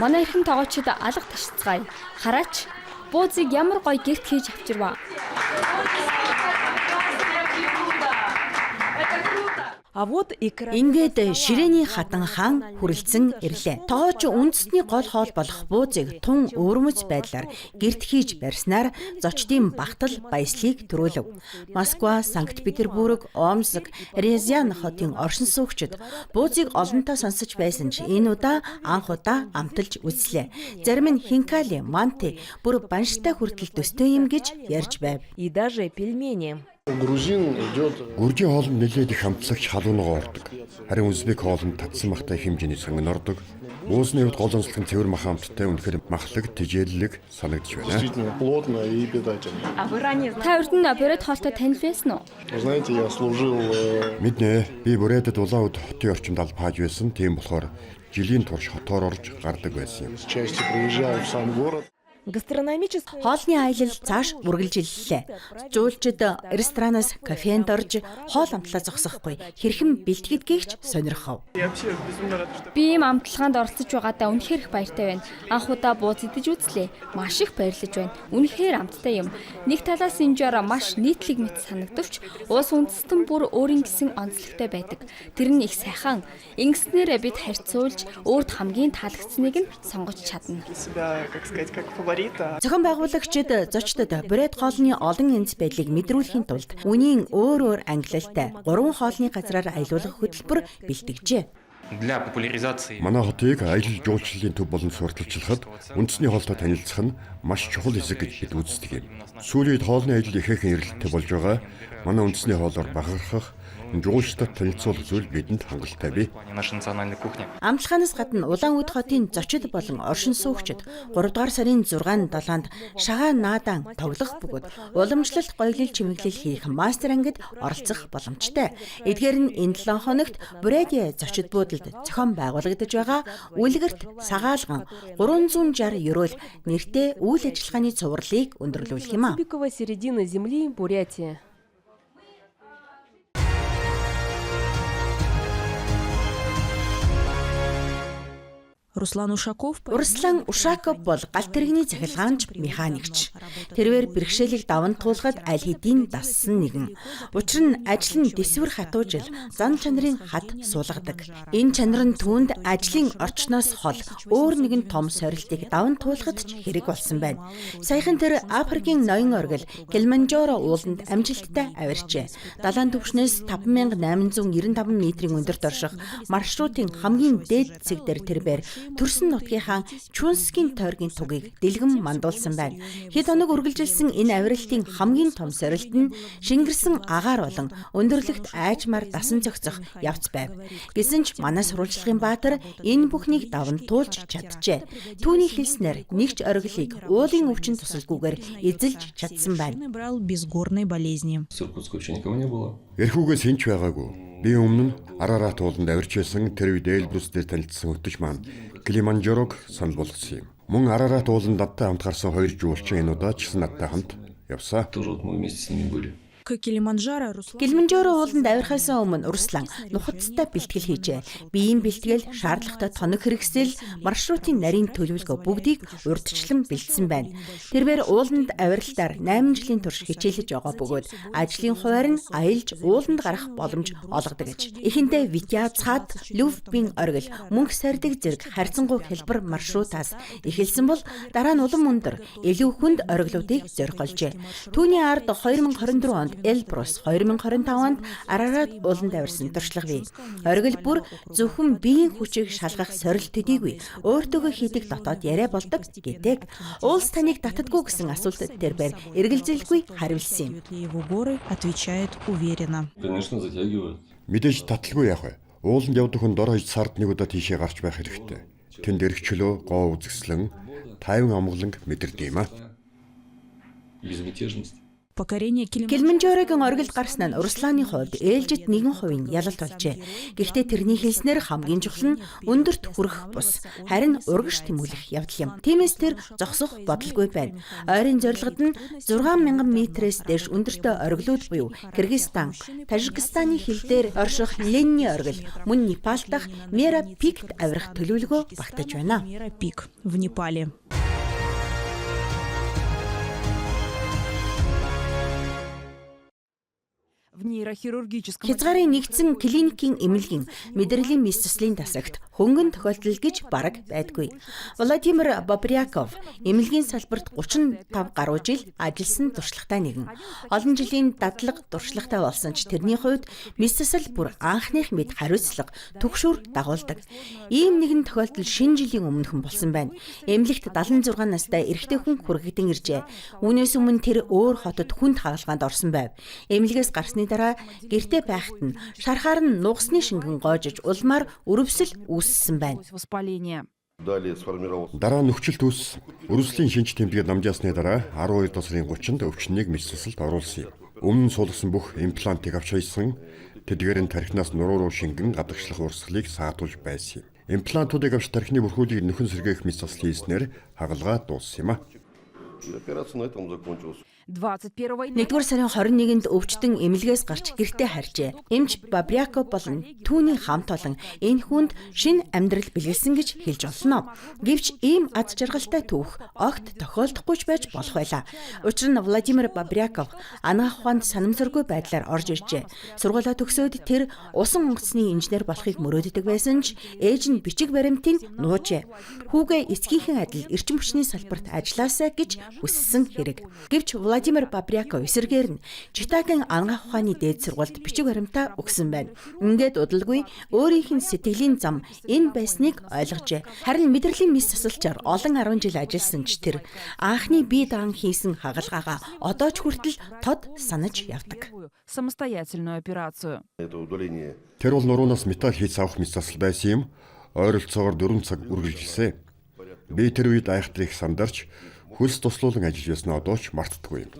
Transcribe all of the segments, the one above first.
Манай эрхэм тоглогчид алга ташцгаая. Хараач. Буузыг ямар гоё гэрт хийж авчирваа. Ингээд ширээний хадан хаан хүрэлцэн ирлээ. Тоож үндэсний гол хоол болох буузыг тун өвөрмөц байдлаар гэрт хийж барьснаар зочдын багтал баяслыг төрүүлв. Москва, Санкт-Петербург, Омск, Рязань хотын оршин суугчид буузыг олонтоо сонсож байсан ч энэ удаа анх удаа амталж үзлээ. Зарим нь хинкали, манти бүр банштай хүртэл төстэй юм гэж ярьж байв. И даже пельмени. Гуржийн хоолнд нэлээд их хамтлагч халуунгаа ордог. Харин узбек хоолнд татсан махтай хэмжээний сонгон ордог. Уусны хувьд гол онцлог нь цэвэр махамттай үнэхээр махлаг, тижээллэг санагдж байна. Та урд нь бурайд хоолтой танил байсан уу? Мэднэ. Би Бурайдад улаан үд хотын орчинд албааж байсан. Тийм болохоор жилийн турш хотоор орж гардаг байсан юм. Хоолны аялал цааш үргэлжиллээ. Жуулчид ресторанаас кафенд орж хоол амтлаа зогсохгүй хэрхэн бэлтгэдгийгч сонирхов. Би ийм амтлагаанд оролцож байгаадаа үнэхээр их баяртай байна. Анх удаа бууз идэж үзлээ. Маш их баярлаж байна. Үнэхээр амттай юм. Нэг талаас энэ жоор маш нийтлэг мэт санагдвч уус үндэстэн бүр өөрийн гэсэн онцлогтой байдаг. Тэр нь их сайхан. Ингэснээр бид харьцуулж өөрт хамгийн таалагдсныг нь сонгож чадна. Зохион байгуулагчид зочдод бурайд хоолны олон янз байдлыг мэдрүүлэхийн тулд үнийн өөр ангилалтай 3 хоолны газраар аялуулах хөтөлбөр бэлтгэжээ. Манай хотыг аялал жуулчлалын төв болон сурталчилахад үндэсний хоолтой танилцах нь маш чухал хэсэг гэж бид үздэг юм. Сүүлийн үед хоолны аялал ихээхэн эрэлттэй болж байгаа. Манай үндэсний хоолоор бахархах, жуулчдад танилцуулах зүйл бидэнд хангалттай бий. Амтлагаанаас гадна Улаан үд хотын зочид болон оршин суугчид 3 дугаар сарын 6-7-нд шагаа наадан тоглох бөгөөд уламжлалт гоёлол чимэглэл хийх мастер ангид оролцох боломжтой. Эдгээр нь энэ 7 хоногт Бурайдын зочид буудлад зохион байгуулагдаж байгаа үлгэрт сагаалган 360 еврол нэртэй үйл ажиллагааны цувралыг өндөрлүүлэх юм а. Середина земли, Бурятия. Руслан Ушаков бол галт тэрэгний захилгаанч механикч. Тэрээр бэрхшээлийг даван туулахад аль хэдийн дассан нэгэн. Учир нь ажил нь дэсвэр хатуужил зан чанарын хад суулгадаг. Энэ чанар нь түүнд ажлын орчноос хол өөр нэгэн том сорилтыг даван туулахад ч хэрэг болсон байна. Саяхан тэр Африкийн ноён оргил Килиманжаро ууланд амжилттай авирчээ. Далайн түвшнээс 5895 метрийн өндөрт орших маршрутын хамгийн дээд зэг дээр тэрээр төрсөн нутгийнхаа Чүнсгийн тойргийн тугийг дэлгэн мандуулсан байна. Хэд хоног үргэлжилсэн энэ авиралтын хамгийн том сорилт нь шингэрсэн агаар болон өндөрлөгт айжмаар дасан зохицох явц байв. Гэсэн ч манай сурвалжлагын баатар энэ бүхнийг даван туулж чаджээ. Түүний хэлснээр нэгч оргилыг уулын өвчин тусалгүйгээр эзэлж чадсан байна. Эрхүүгээс хинч байгаагүй. Би өмнө нь Арарат ууланд авирч байсан тэр үед Эльбрусдэр танилцсан хөтөч маань Килиманжарог санал болгосон юм. Мөн Арарат ууланд надтай хамт гарсан 2 жуулчин энэ удаа ч гэсэн надтай хамт явсаа. Килиманжаро ууланд авирахаас өмнө Руслан нухацтай бэлтгэл хийжээ. Биеийн бэлтгэл, шаардлагатай тоног хэрэгсэл, маршрутын нарийн төлөвлөгөө бүгдийг урьдчилан бэлдсэн байна. Тэрээр ууланд авиралтаар 8 жилийн турш хичээлж байгаа бөгөөд ажлын хуваар нь аялж ууланд гарах боломж олгодог гэж. Эхэндээ Витя цаад Лювбийн оргил мөнх сардаг зэрэг харьцангуй хэлбэр маршрутаас эхэлсэн бол дараа нь улам өндөр илүү хүнд оргилуудыг зориулжээ. Түүний ард 2024 онд Эльбрус, 2025 онд Арарат ууланд авирсан туршлага бий. Оргил бүр зөвхөн биеийн хүчийг шалгах сорилт төдийгүй өөртөөгөө хийдэг дотоод яриа болдог гэдэг. Уулс таныг татдаггүй гэсэн асуултад тэрээр эргэлзэлгүй хариулсан юм. Мэдээж таталгүй яах вэ? Ууланд явдаг хүн дор хаяж сард нэг удаа тийшээ гарч байх хэрэгтэй. Тэнд эрх чөлөө, гоо үзэсгэлэн, тайван амгаланг мэдэрдэг юм а. Килиманжарогийн оргилд гарсан нь Русланы хувьд ээлжид 1% ялалт болжээ. Гэхдээ тэрний хэлснээр хамгийн чухал нь өндөрт хүрэх бус, харин урагш тэмүүлэх явдал юм. Тиймээс тэр зогсох бодолгүй байна. Ойрын зорилгод нь 6000 метрээс дээш өндөртөө оргилууд буюу Кыргызстан, Тажикстаны хил дээр орших Ленни оргил, мөн Непал дахь Мера Пикт авирах төлөвлөгөө багтаж байна. Хязгаарын нэгдсэн клиникийн эмнэлгийн мэдрэлийн мэс цэцлийн тасагт хөнгөн тохиолдол гэж бараг байдгүй. Владимир Бобряков эмнэлгийн салбарт 35 гаруй жил ажилласан туршлагатай нэгэн. Олон жилийн дадлаг туршлагатай болсон ч тэрний хувьд мэс цэцэл бүр анхных мэд хариуцлага түгшүүр дагуулдаг. Ийм нэгэн тохиолдол шинэ жилийн өмнөхөн болсон байна. Эмнэлэгт 76 настай эрэгтэй хүн хүргэгдэн иржээ. Үүнээс өмнө тэр өөр хотод хүнд хагалгаанд орсон байв. Эмнэлгээс гарсны дараа гэртээ байхад нь шархаар нь нугасны шингэн гоожиж улмаар өрөвсөл үүссэн байна. Дараа нөхцөлт ус өрөвслийн шинж тэмдгээд намжаасны дараа 12 сарын 30-нд өвчнийг мэс цэцэлд оруулсан юм. Өмнө суулгасан бүх имплантыг авч хайсан тэдгээр нь тархинаас нуруу руу шингэн гадагшлах урсгалыг саатуулж байсан юм. Имплантуудыг авч тархины бүрхүүлийг нөхөн сэргээх мэс цэцэл хийснээр хагалгаа дууссан юм. 1-р сарын 21-нд өвчтөн эмнэлгээс гарч гэртээ харжээ. Эмч Бобряков болон түүний хамт олон энэ хүнд шинэ амьдрал бэлгэлсэн гэж хэлж болно. Гэвч ийм аз жаргалтай түүх огт тохиолдохгүй ч байж болох байлаа. Учир нь Владимир Бобряков анагаах ухаанд санамсаргүй байдлаар орж иржээ. Сургуулаа төгсөөд тэр усан онгоцны инженер болохыг мөрөөддөг байсан ч ээж нь бичиг баримтыг нуужээ. Хүүгээ эцгийнхэн адил эрчим хүчний салбарт ажилласаа гэж хүссэн хэрэг. Гэвч Владимир Бобряков эсэргээр нь Читагийн анагаах ухааны дээд сургуульд бичиг баримтаа өгсөн байна. Ингээд удалгүй өөрийнх нь сэтгэлийн зам энэ байсныг ойлгожээ. Харин мэдрэлийн мэс цэцэлчээр олон 10 жил ажилласан ч тэр анхны бие даан хийсэн хагалгаагаа одоо ч хүртэл тод санаж явдаг. Тэр бол нуруунаас металл хийц авах мэс цэцэл байсан юм. Ойролцоогоор 4 цаг үргэлжилсэн. Би тэр үед айхтрыг сандарч хөлс туслуулан ажиллаж байснаа одоо ч мартдаггүй юм.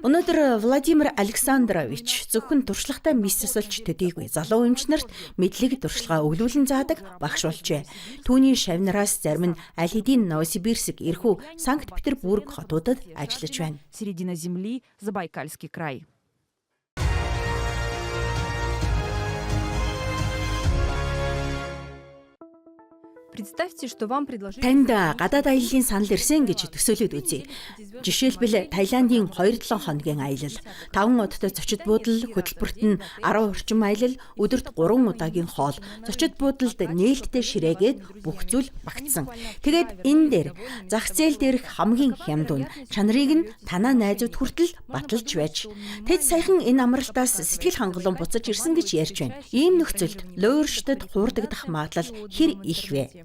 Өнөөдөр Владимир Александрович зөвхөн туршлагатай мэс цэцэлч төдийгүй залуу эмчнэрт мэдлэг туршлага өглүүлэн заадаг багш болжээ. Түүний шавнараас зарим нь аль хэдийн Новосибирск, Ирхүү, Санкт-Петербург хотуудад ажиллаж байна. Танд гадаад аяллын санал ирсэн гэж төсөөлөд үзье. Жишээлбэл Таиландын 2-7 хоногийн аялал, 5 удаатай зочид буудал, хөтөлбөрт нь 10 орчим аялал, өдөрт 3 удаагийн хоол, зочид буудалд нээлттэй ширээгээд бүх зүйл багтсан. Тэгээд энэ дээр зах зээл дээрх хамгийн хямд үн чанарыг нь танаа найзууд хүртэл баталж байж. Тэд саяхан энэ амралтаас сэтгэл хангалуун буцаж ирсэн гэж ярьж байна. Ийм нөхцөлд лөөршдөд хуурдагдах магадлал хэр их вэ?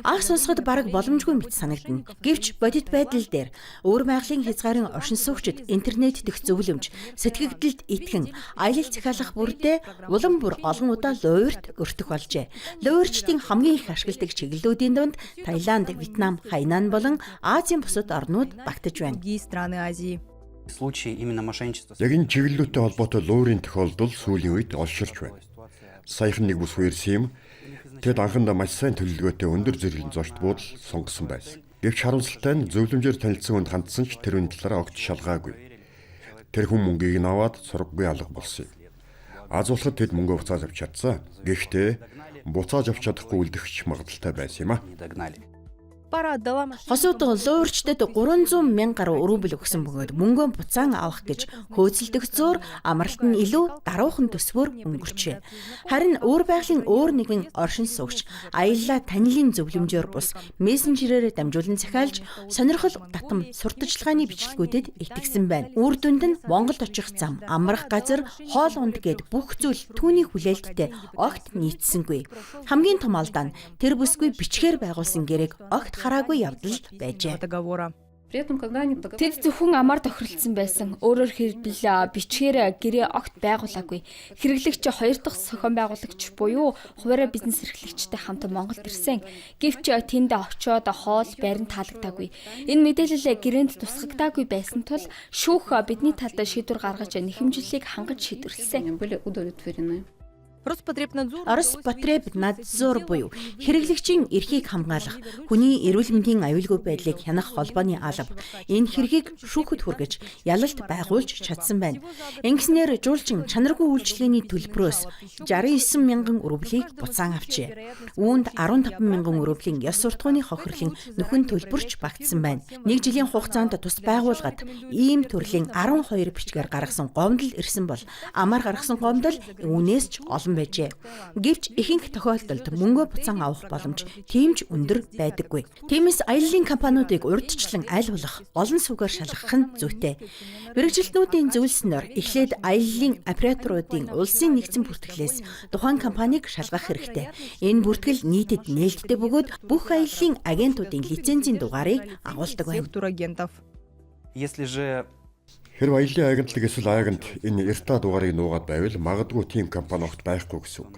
Анх сонсоход бараг боломжгүй мэт санагдана. Гэвч бодит байдал дээр өөр байгалийн хязгаарын оршин суугчид интернет дэх зөвлөмж, сэтгэгдэлд итгэн аялал захиалах бүрдээ улам бүр олон удаа луурт өртөх болжээ. Луурчдын хамгийн их ашигладаг чиглэлүүдийн дунд Таиланд, Вьетнам, Хайнан болон Азийн бусад орнууд багтаж байна. Яг энэ чиглэлүүдтэй холбоотой луурын тохиолдол сүүлийн үед олширч байна. Саяхан нэг бүс үерсэн юм. Тэд анхандаа маш сайн төлөвлөгөөтэй өндөр зэрэглэн зочд буудал сонгосон байсан. Гэвч харамсалтай нь зөвлөмжөөр танилцсан хүнд хандсан ч тэр үн талаараа огт шалгаагүй. Тэр хүн мөнгийг нь аваад сургаггүй алга болсон юм. Аз болоход тэд мөнгөө буцааж авч чадсан. Гэхдээ буцааж авч чадахгүй үлдэх магадaltaй байсан юм а. Хосууд луурчдад 300 мянга гаруй рубль өгсөн бөгөөд мөнгөө буцаан авах гэж хөөцөлдөх зуур амралт нь илүү даруухан төсвөр өнгөрчээ. Харин өөр байгалийн өөр нэгэн оршин суугч аяллаа танилын зөвлөмжөөр бус мессенжерээр дамжуулан захиалж сонирхол татам сурталчилгааны бичлэгүүдэд итгэсэн байна. Үр дүнд нь Монголд очих зам, амрах газар, хоол унд гээд бүх зүйл түүний хүлээлттэй огт нийцсэнгүй. Хамгийн том алдаа нь тэр бүсгүй бичгээр байгуулсан гэрээг огт хараагүй явдал байжээ. Тэд зөвхөн амар тохиролцсон байсан. Өөрөөр хэлбэл бичгээр гэрээ огт байгуулаагүй. Хэрэглэгч 2 дахь зохион байгуулагч буюу хуваарь бизнес эрхлэгчтэй хамт Монголд ирсэн. Гэвч тэнд очиод хоол байранд таалагдаагүй. Энэ мэдээлэл гэрээнд тусгагдаагүй байсан тул шүүх бидний талд шийдвэр гаргаж нэхэмжлэлийг хангаж шийдвэрлсэн. Роспотребнадзор буюу хэрэглэгчийн эрхийг хамгаалах, хүний эрүүл мэндийн аюулгүй байдлыг хянах холбооны алба энэ хэргийг шүүхэд хүргэж ялалт байгуулж чадсан байна. Ингэснээр жуулчин чанаргүй үйлчлэгээний төлбөрөөс 69 мянган рублийг буцаан авчээ. Үүнд 15 мянган рублийн ёс суртахууны хохирлын нөхөн төлбөрч багтсан байна. 1 жилийн хугацаанд тус байгууллагад ийм төрлийн 12 бичгээр гаргасан гомдол ирсэн бол амар гаргасан гомдол үүнээс ч олон байжээ. Гэвч ихэнх тохиолдолд мөнгө буцаан авах боломж тийм ч өндөр байдаггүй. Тиймээс аяллаа компаниудыг урьдчилан аль болох олон сүгээр шалгах нь зүйтэй. Мэргэжилтнүүдийн зөвлөснөөр эхлээд аяллаа операторуудын улсын нэгдсэн бүртгэлээс тухайн компанийг шалгах хэрэгтэй. Энэ бүртгэл нийтэд нээлттэй бөгөөд бүх аяллаа агентуудын лицензийн дугаарыг агуулдаг байна. Хэрв аяллаа агентлаг эсвэл агент энэ эртаа дугаарыг нуугаад байвал магадгүй тийм компани огт байхгүй гэсэн үг.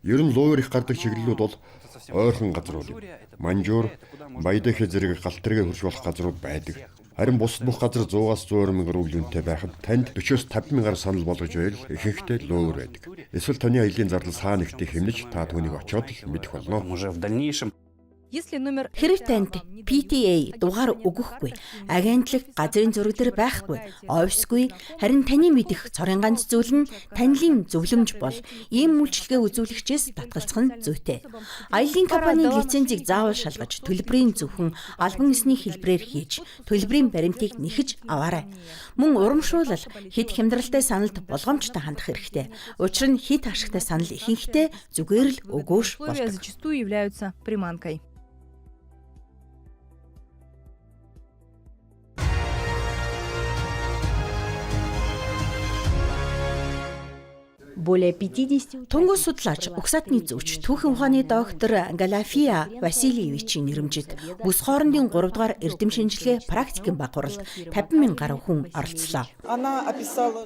Ер нь луур их гардаг чиглэлүүд бол ойрхон газрууд юм. Манжуур, Баядахи зэрэг галт тэрэг хурж болох газрууд байдаг. Харин бусад бүх газар 100-аас 120 мянган рублинтэй байхад танд 40-оос 50 мянгаар санал болгож байвал ихэнхдээ луур байдаг. Эсвэл таны аяллаа зардал саа нэгтээ хэмнэж та түүнийг очиод л мэдэх болно. Хэрэг танд PTA дугаар өгөхгүй, агентлаг газрын зураг дээр байхгүй, офисгүй, харин таны мэдих цорын ганц зүйл нь танилын зөвлөмж бол ийм үйлчлэгээ үзүүлэгчээс татгалзах нь зүйтэй. Аяллаа компанийн лицензийг заавал шалгаж, төлбөрийн зөвхөн албан ёсны хэлбэрээр хийж, төлбөрийн баримтыг нэхэж аваарай. Мөн урамшуулал хэд хямдралтай саналд болгоомжтой хандах хэрэгтэй. Учир нь хэд ашигтай санал ихэнхдээ зүгээр л өгөөш болдог. Тунгус судлаач, угсаатны зөвч, түүхэн ухааны доктор Галафия Васильевичийн нэрэмжит бүс хоорондын 3 дугаар эрдэм шинжилгээ практикийн баг хуралд 50 мянган гаруй хүн оролцлоо.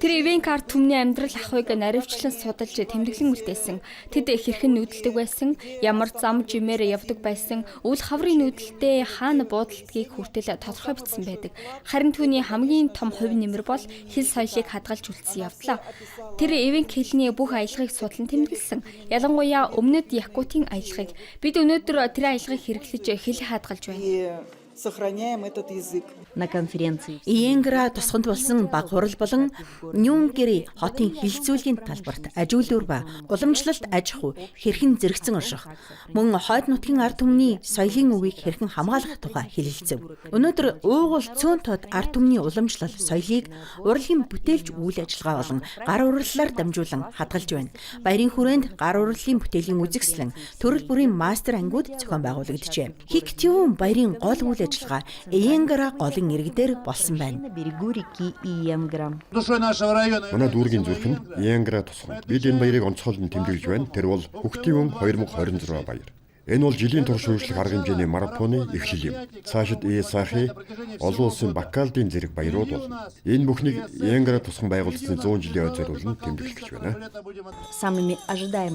Тэр Ивенкар түмний амьдрал ахуйг наривчлан судалж тэмдэглэн үлдээсэн. Тэд хэрхэн нүүдэлдэг байсан, ямар зам жимээр явдаг байсан, үл хаврын нүүдэлтэй хаана буудалдгийг хүртэл тодорхой бичсэн байдаг. Харин түүний хамгийн том хувь нэмэр бол хэл соёлыг хадгалж үлдсэн явдлаа. Тэр Ивенк хэлний бүх аялгыг судлан тэмдэглэсэн. Ялангуяа өмнөд Якутийн аялгыг бид өнөөдөр тэр аялгыг хэрэглэж хэл хадгалж байна. Иенгра тусганд болсон баг хурал болон Ньюнгери хотын хилцүүлгийн талбарт ажилуур ба уламжлалт аж ахуй хэрхэн зэрэгцэн орших, мөн хойд нутгийн ард түмний соёлын өвийг хэрхэн хамгаалах тухай хэлэлцэв. Өнөөдөр уугуул цөөн тод ард түмний уламжлал соёлыг урлагийн бүтээлч үйл ажиллагаа болон гар урлалаар дамжуулан хадгалж байна. Баярын хүрээнд гар урлалын бүтээлийн үзэгслэн төрөл бүрийн мастер ангиуд зохион байгуулагджээ. Хиктивүн баярын гол үйл ажиллагаа Иенгра голын иргдээр болсон байна. Манай дүүргийн зүрх нь Иенгра тусган. Бид энэ баярыг онцгойлон тэмдэглэж байна. Тэр бол Хөгтийн өн 2026 баяр. Энэ бол жилийн турш үргэлжлэх арга хэмжээний марафоны эхлэл юм. Цаашид Исахи олон улсын бакалдын зэрэг баярууд болно. Энэ бүхнийг Иенгра тусган байгуулсан 100 жилийн ой зориулн тэмдэглэх гэж байна.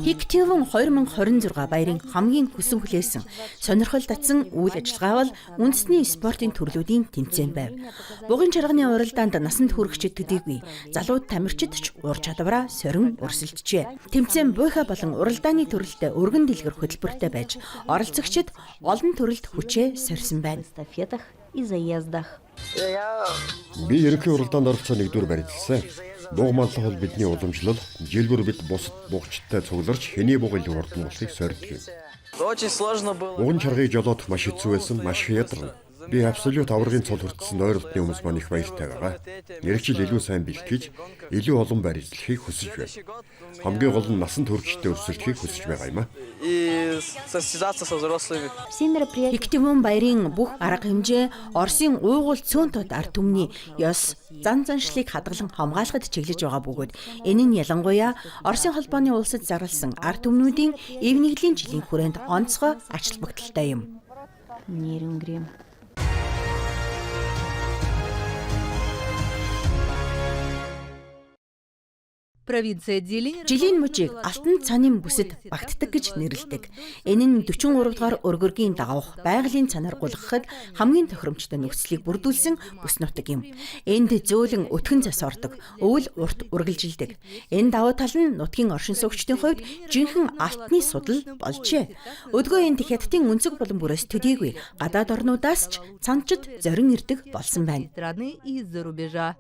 Хиктивүн 2026 баярын хамгийн хүсэн хүлээсэн сонирхол татсан үйл ажиллагаа бол үндэсний спортын төрлүүдийн тэмцээн байв. Бугын чарганы уралдаанд насанд хүрэгчид төдийгүй залууд тамирчид ч ур чадвараа сорин өрсөлдөжээ. Тэмцээн буйха болон уралдааны төрөлд өргөн дэлгэр хөтөлбөртэй байж оролцогчид олон төрөлд хүчээ сорьсон байна. Би ерөнхий уралдаанд оролцоо нэгдүгээр барьдалсан. Буг маллах бол бидний уламжлал, жилбэр бид бусад бугчтай цугларч хэний буг илүү хурдан болохыг сорьдог юм. Бугын чаргыг жолоодох маш хэцүү байсан, маш ядарна. Би абсолют аврагын цол хүртсэн ойролтны хүмүүс маань их баяртай байгаа. Мэргэжил илүү сайн бэлтгэж, илүү олон байр эзлэхийг хүсэж байна. Хамгийн гол нь насанд хүрэгчтэй өрсөлдөхийг хүсэж байгаа юм а. Хиктивүн баярын бүх арга хэмжээ Оросын уугуул цөөн тод ард түмний ёс, зан заншлыг хадгалан хамгаалахад чиглэж байгаа бөгөөд энэ нь ялангуяа Оросын холбооны улсад зарласан ард түмнүүдийн эв нэгдлийн жилийн хүрээнд онцгой ач холбогдолтой юм. Провинция Дилинь. Жилийн мужийг алтан цанын бүсэд багтдаг гэж нэрлэдэг. Энэ нь 43 дугаар өргөргийн дагавх байгалийн цанаар гулгахад хамгийн тохиромжтой нөхцөлийг бүрдүүлсэн бүс нутаг юм. Энд зөөлөн өтгөн цас ордог, өвөл урт үргэлжилдэг. Энэ давуу тал нь нутгийн оршин суугчдын хувьд жинхэнэ алтны судал болжээ. Өдгөө энд хятадын өнцөг болон бүрээс төдийгүй гадаад орнуудаас ч цанчид зорин ирдэг болсон байна. Страны из-за рубежа.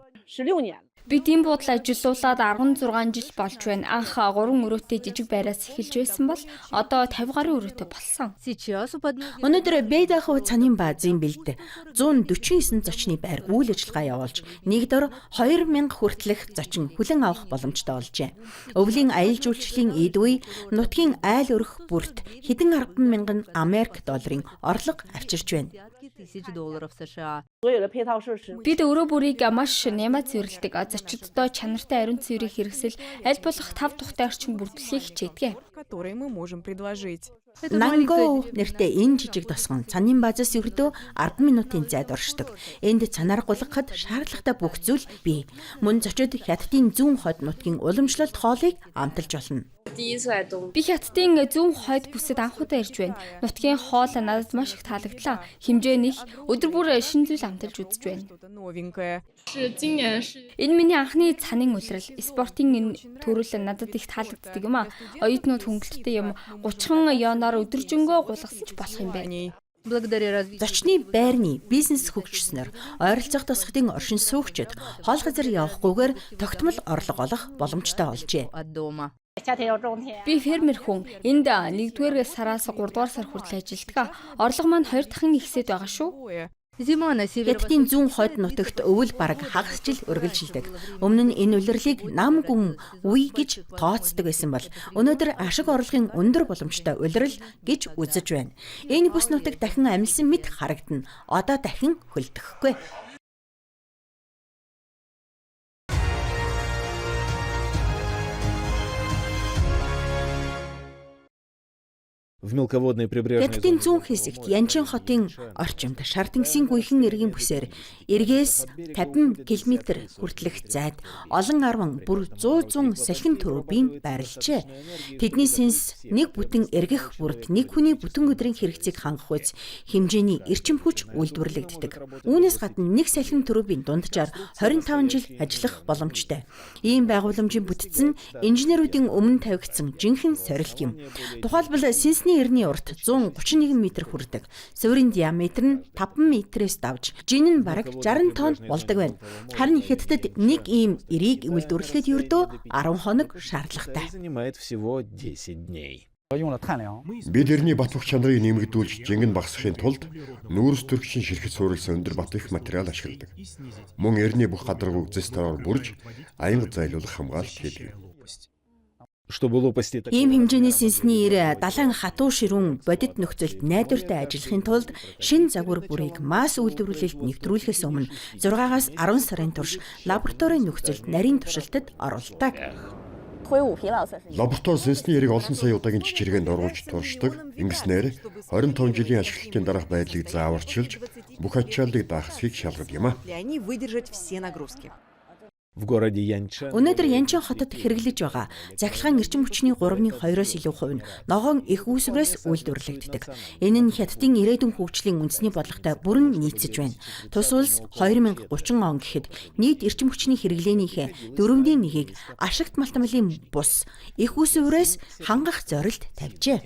Бид энэ буудлаа ажилуулад 16 жил болж байна. Анх 3 өрөөтэй жижиг байраас эхэлж байсан бол одоо 50 гаруй өрөөтэй болсон. Сейчас у подножья Өнөөдөр Бэйдаху цанын баазын бэлд 149 зочны байр үйл ажиллагаа явуулж нэгдүгээр 2000 хүртэлх зочин хүлээн авах боломжтой болжээ. Өвлийн аялал жуулчлалын эд үе нутгийн айл өрх бүрт хэдэн 10 мянган Америк долларын орлого авчирч байна. $1000 США. Бид өрөө бүрийг маш нямаа цэвэрлэдэг. Зочддоо чанартай ариун цэврийг хэрэгсэл аль болох 5 тухтай орчин бүрдлэхийг хичээдэг. которые мы можем предложить. Нанго нэртэй энэ жижиг тосгон цанын баазаас ердөө 10 минутын зайд оршдог. Энд цанаар гулгахад шаардлагатай бүх зүйл бий. Мөн зочид хятадын зүүн хойд нутгийн уламжлалт хоолыг амталж болно. Би хятадын зүүн хойд бүсэд анхудаа ирж байна. Нутгийн хоол надад маш их таалагдлаа. Хэмжээ нэг өдөр бүр шинэ зүйл амталж үзэж байна. Что-то новенькое. Энэ миний анхны цанын улирал. Спортын энэ төрөл надад их таалагддаг юм а. Оюутнууд хөнгөлөлттэй юм. 30 ёоноор өдөржингөө гулгасан ч болох юм байна. Благодаря развитию. Зочны байрны бизнес хөгжснөр ойролцоох тосгодын оршин суугчид хоол газар явахгүйгээр тогтмол орлого олох боломжтой болжээ. От дома. Би фермер хүн. Энд 1-р сараас 3-р сар хүртэл ажилладаг. Орлого маань 2 дахин ихсээд байгаа шүү. Зима на северо. Хятадын зүүн хойд нутагт өвөл бараг хагас жил үргэлжилдэг. Өмнө нь энэ улирлыг нам гүн үе гэж тооцдог байсан бол өнөөдөр ашиг орлогын өндөр боломжтой улирал гэж үзэж байна. Энэ бүс нутаг дахин амилсан мэт харагдана. Одоо дахин хөлдөхгүй. В мелководной прибрежной Хятадын зүүн хэсэгт Янчин хотын орчимд шар тэнгисийн гүйхэн эргийн бүсээр эргээс 50 км хүртэлх зайд олон арван бүр 100 салхин турбин байрлажээ. Тэдний сэнс нэг бүтэн эргэх бүрд нэг хүний бүтэн өдрийн хэрэгцээг хангах үс хэмжээний эрчим хүч үйлдвэрлэгддэг. Үүнээс гадна нэг салхин турбин дунджаар 25 жил ажиллах боломжтой. Ийм байгууламжийн бүтцэн инженеруудын өмнө тавигдсан жинхэнэ сорилт юм. Тухайлбал сэнсний эртний урт 131 м хүрдэг. Суурийн диаметр нь 5 м-ээс давж, жин нь бараг 60 тонн болдог байна. Харин Хятадд нэг ийм эрийг үйлдвэрлэхэд ердөө 10 хоног шаардлагатай. занимает всего 10 дней. Бид эртний бат бөх чанарыг нэмэгдүүлж жингэн багасгахын тулд нүүрс төрөгчийн ширхэг суурилсан өндөр бат их материал ашигладаг. Мөн эртний бүх гадаргууг зэс дороор бүрж аянга зайлуулах хамгаалалт хийдэг. Чтобы лопасти Ийм хэмжээний сэнсний эр далайн хатуу ширүүн бодит нөхцөлд найдвартай ажиллахын тулд шин загвар бүрийг масс үйлдвэрлэлд нэвтрүүлэхээс өмнө 6-аас 10 сарын турш лабораторийн нөхцөлд нарийн туршилтад оруулдаг. Лаборатори сэнсний эрийг олон сая удаагийн чичиргээнд оруулж туршдаг. Ингэснээр 25 жилийн ашиглалтын дараах байдлыг зааварчилж бүх ачааллыг даахсхийг шалгадаг юм а. И они выдержать все нагрузки. в городе Янчан Өнөөдөр Янчин хотод хэрэглэж байгаа захилгаан эрчим хүчний 3/2-оос илүү хувь нь ногоон их үүсвэрээс үйлдвэрлэгддэг. Энэ нь Хятадын ирээдүйн хөгжлийн үндэсний бодлоготой бүрэн нийцэж байна. Тус улс 2030 он гэхэд нийт эрчим хүчний хэрэглээнийхээ 1/4-ийг ашигт малтмалын бус их үүсвэрээс хангах зорилт тавьжээ.